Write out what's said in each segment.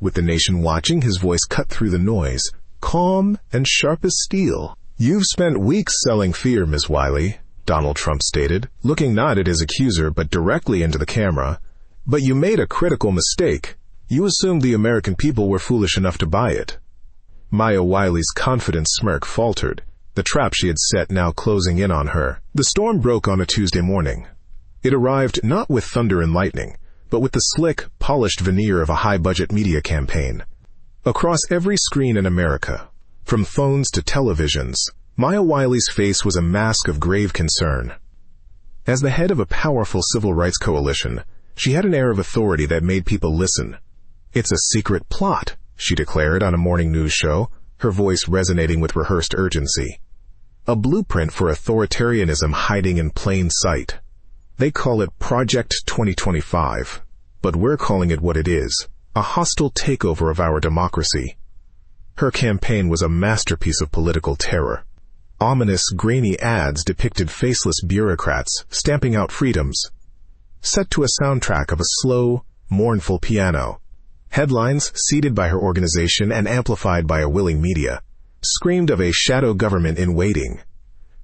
With the nation watching, his voice cut through the noise, calm and sharp as steel. "You've spent weeks selling fear, Ms. Wiley," Donald Trump stated, looking not at his accuser but directly into the camera. "But you made a critical mistake. You assumed the American people were foolish enough to buy it." Maya Wiley's confident smirk faltered, the trap she had set now closing in on her. The storm broke on a Tuesday morning. It arrived not with thunder and lightning, but with the slick, polished veneer of a high-budget media campaign. Across every screen in America, from phones to televisions, Maya Wiley's face was a mask of grave concern. As the head of a powerful civil rights coalition, she had an air of authority that made people listen. "It's a secret plot," she declared on a morning news show, her voice resonating with rehearsed urgency. "A blueprint for authoritarianism hiding in plain sight. They call it Project 2025, but we're calling it what it is, a hostile takeover of our democracy." Her campaign was a masterpiece of political terror. Ominous, grainy ads depicted faceless bureaucrats stamping out freedoms, set to a soundtrack of a slow, mournful piano. Headlines, seeded by her organization and amplified by a willing media, screamed of a shadow government in waiting.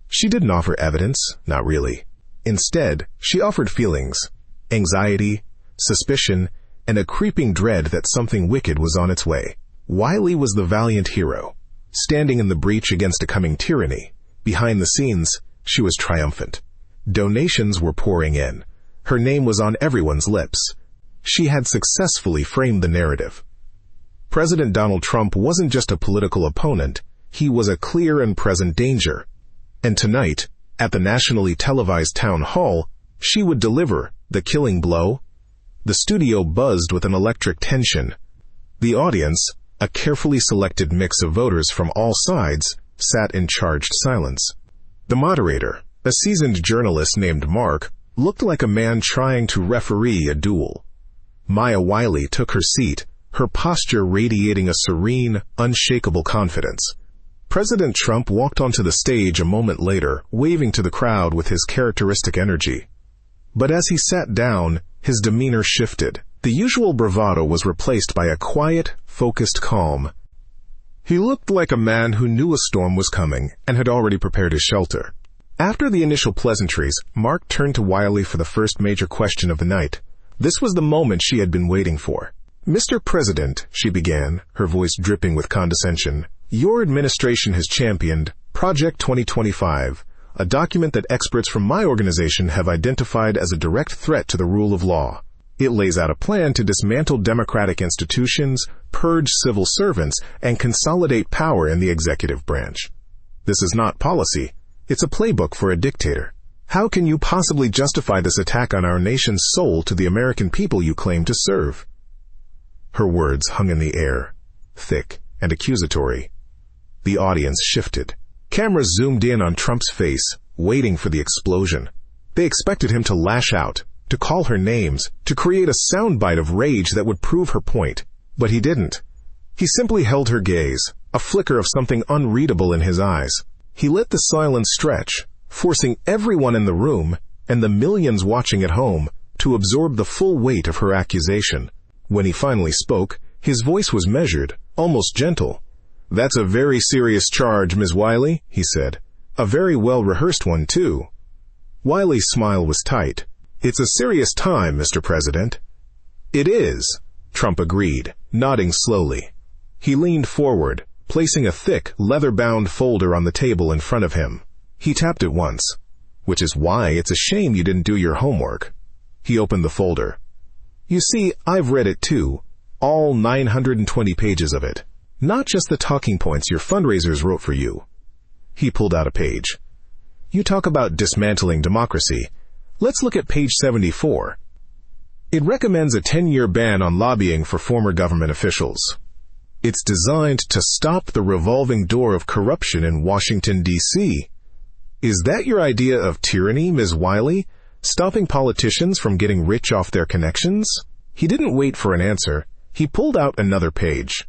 She didn't offer evidence, not really. Instead, she offered feelings, anxiety, suspicion, and a creeping dread that something wicked was on its way. Wiley was the valiant hero, standing in the breach against a coming tyranny. Behind the scenes, she was triumphant. Donations were pouring in. Her name was on everyone's lips. She had successfully framed the narrative. President Donald Trump wasn't just a political opponent, he was a clear and present danger. And tonight, at the nationally televised town hall, she would deliver the killing blow. The studio buzzed with an electric tension. The audience, a carefully selected mix of voters from all sides, sat in charged silence. The moderator, a seasoned journalist named Mark, looked like a man trying to referee a duel. Maya Wiley took her seat, her posture radiating a serene, unshakable confidence. President Trump walked onto the stage a moment later, waving to the crowd with his characteristic energy. But as he sat down, his demeanor shifted. The usual bravado was replaced by a quiet, focused calm. He looked like a man who knew a storm was coming and had already prepared his shelter. After the initial pleasantries, Mark turned to Wiley for the first major question of the night. This was the moment she had been waiting for. "Mr. President," she began, her voice dripping with condescension, "your administration has championed Project 2025, a document that experts from my organization have identified as a direct threat to the rule of law. It lays out a plan to dismantle democratic institutions, purge civil servants, and consolidate power in the executive branch. This is not policy. It's a playbook for a dictator. How can you possibly justify this attack on our nation's soul to the American people you claim to serve?" Her words hung in the air, thick and accusatory. The audience shifted. Cameras zoomed in on Trump's face, waiting for the explosion. They expected him to lash out, to call her names, to create a soundbite of rage that would prove her point. But he didn't. He simply held her gaze, a flicker of something unreadable in his eyes. He let the silence stretch, forcing everyone in the room, and the millions watching at home, to absorb the full weight of her accusation. When he finally spoke, his voice was measured, almost gentle. "That's a very serious charge, Ms. Wiley," he said. "A very well-rehearsed one, too." Wiley's smile was tight. "It's a serious time, Mr. President." "It is," Trump agreed, nodding slowly. He leaned forward, placing a thick, leather-bound folder on the table in front of him. He tapped it once. "Which is why it's a shame you didn't do your homework." He opened the folder. "You see, I've read it too, all 920 pages of it. Not just the talking points your fundraisers wrote for you." He pulled out a page. "You talk about dismantling democracy. Let's look at page 74. It recommends a 10-year ban on lobbying for former government officials. It's designed to stop the revolving door of corruption in Washington, D.C. Is that your idea of tyranny, Ms. Wiley? Stopping politicians from getting rich off their connections?" He didn't wait for an answer. He pulled out another page.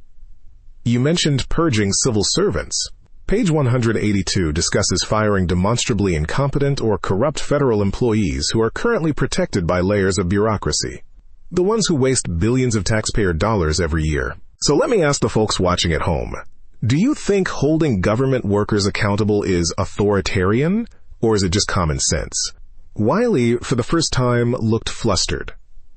"You mentioned purging civil servants. Page 182 discusses firing demonstrably incompetent or corrupt federal employees who are currently protected by layers of bureaucracy. The ones who waste billions of taxpayer dollars every year. So let me ask the folks watching at home. Do you think holding government workers accountable is authoritarian, or is it just common sense? Wiley, for the first time, looked flustered.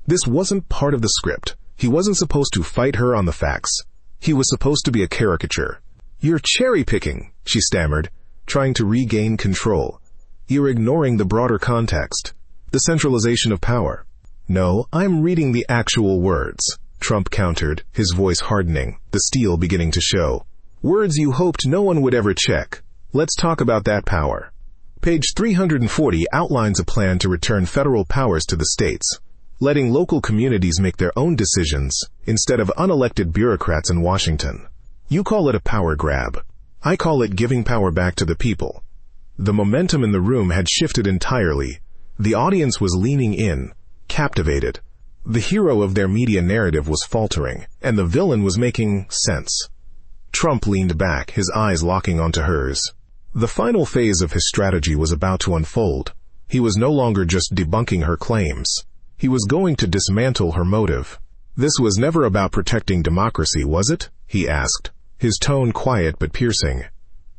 This wasn't part of the script. He wasn't supposed to fight her on the facts. He was supposed to be a caricature. "You're cherry-picking," she stammered, trying to regain control. "You're ignoring the broader context, the centralization of power." "No, I'm reading the actual words," Trump countered, his voice hardening, the steel beginning to show. "Words you hoped no one would ever check. Let's talk about that power." Page 340 outlines a plan to return federal powers to the states, letting local communities make their own decisions instead of unelected bureaucrats in Washington. You call it a power grab. I call it giving power back to the people. The momentum in the room had shifted entirely. The audience was leaning in, captivated. The hero of their media narrative was faltering, and the villain was making sense. Trump leaned back, his eyes locking onto hers. The final phase of his strategy was about to unfold. He was no longer just debunking her claims. He was going to dismantle her motive. "This was never about protecting democracy, was it?" he asked, his tone quiet but piercing.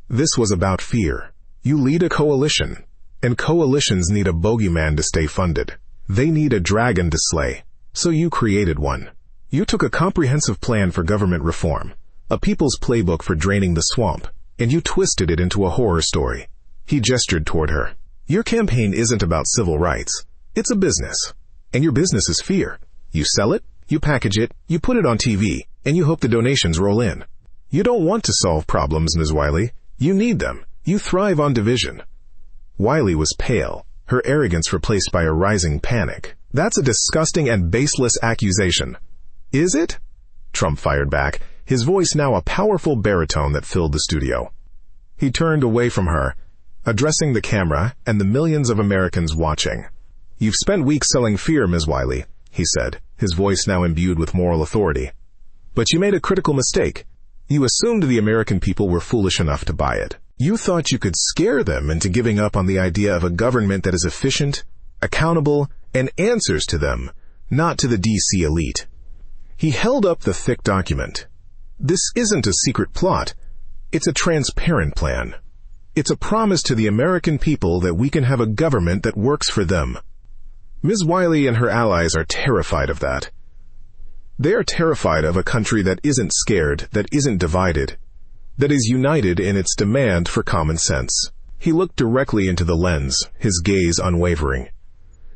"This was about fear. You lead a coalition, and coalitions need a bogeyman to stay funded. They need a dragon to slay. So you created one. You took a comprehensive plan for government reform, a people's playbook for draining the swamp, and you twisted it into a horror story." He gestured toward her. "Your campaign isn't about civil rights. It's a business. And your business is fear. You sell it, you package it, you put it on TV, and you hope the donations roll in. You don't want to solve problems, Ms. Wiley. You need them. You thrive on division." Wiley was pale, her arrogance replaced by a rising panic. "That's a disgusting and baseless accusation." "Is it?" Trump fired back, his voice now a powerful baritone that filled the studio. He turned away from her, addressing the camera and the millions of Americans watching. "You've spent weeks selling fear, Ms. Wiley," he said, his voice now imbued with moral authority. "But you made a critical mistake. You assumed the American people were foolish enough to buy it. You thought you could scare them into giving up on the idea of a government that is efficient, accountable, and answers to them, not to the DC elite." He held up the thick document. "This isn't a secret plot. It's a transparent plan. It's a promise to the American people that we can have a government that works for them." Ms. Wiley and her allies are terrified of that. They are terrified of a country that isn't scared, that isn't divided, that is united in its demand for common sense. He looked directly into the lens, his gaze unwavering.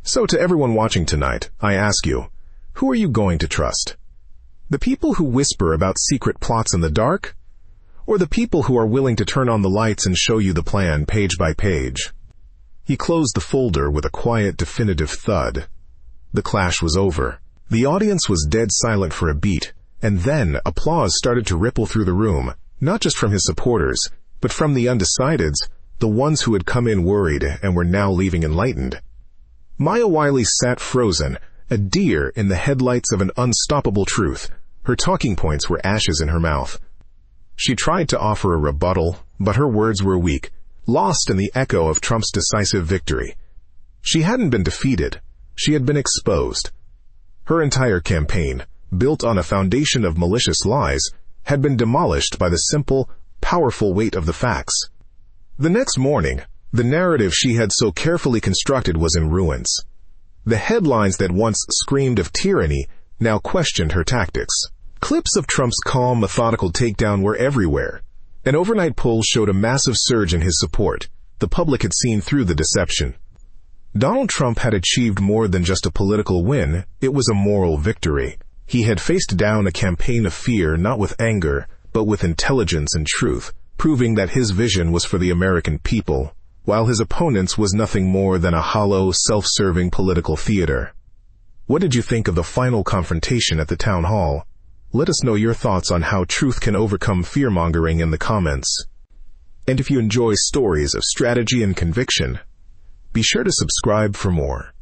"So to everyone watching tonight, I ask you, who are you going to trust? The people who whisper about secret plots in the dark? Or the people who are willing to turn on the lights and show you the plan page by page?" He closed the folder with a quiet, definitive thud. The clash was over. The audience was dead silent for a beat, and then applause started to ripple through the room, not just from his supporters, but from the undecideds, the ones who had come in worried and were now leaving enlightened. Maya Wiley sat frozen, a deer in the headlights of an unstoppable truth. Her talking points were ashes in her mouth. She tried to offer a rebuttal, but her words were weak, lost in the echo of Trump's decisive victory. She hadn't been defeated. She had been exposed. Her entire campaign, built on a foundation of malicious lies, had been demolished by the simple, powerful weight of the facts. The next morning, the narrative she had so carefully constructed was in ruins. The headlines that once screamed of tyranny now questioned her tactics. Clips of Trump's calm, methodical takedown were everywhere. An overnight poll showed a massive surge in his support. The public had seen through the deception. Donald Trump had achieved more than just a political win. It was a moral victory. He had faced down a campaign of fear not with anger, but with intelligence and truth, proving that his vision was for the American people, while his opponent's was nothing more than a hollow, self-serving political theater. What did you think of the final confrontation at the town hall? Let us know your thoughts on how truth can overcome fear-mongering in the comments. And if you enjoy stories of strategy and conviction, be sure to subscribe for more.